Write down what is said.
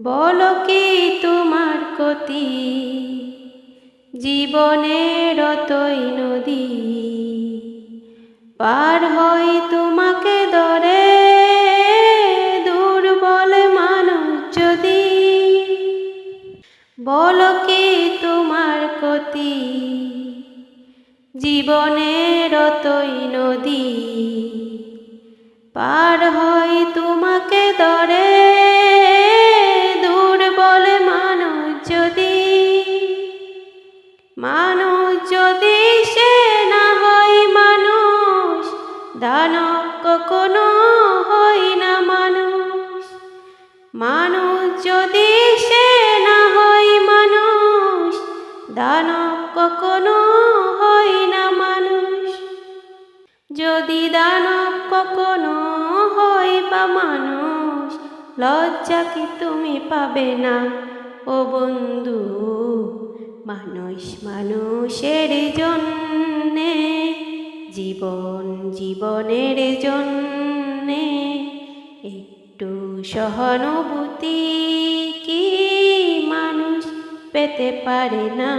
বলো কি তোমার ক্ষতি, জীবনের অতই নদী পার হই তোমাকে ধরে, দুর্বল মানুষ যদি। বলো কি তোমার ক্ষতি, জীবনের অতই নদী পার হই তোমাকে ধরে, দুর্বল মানুষ যদি। মানুষ যদি সে না হয় মানুষ, দানব কখনো হয় না মানুষ। মানুষ যদি সে না হয় মানুষ, দানব কখনো হয় না মানুষ। যদি দানব কখনো হয় বা মানুষ, লজ্জা কি তুমি পাবে না ও বন্ধু? মানুষ মানুষের জন্যে, জীবন জীবনের জন্যে একটু সহানুভূতি কি মানুষ পেতে পারে না?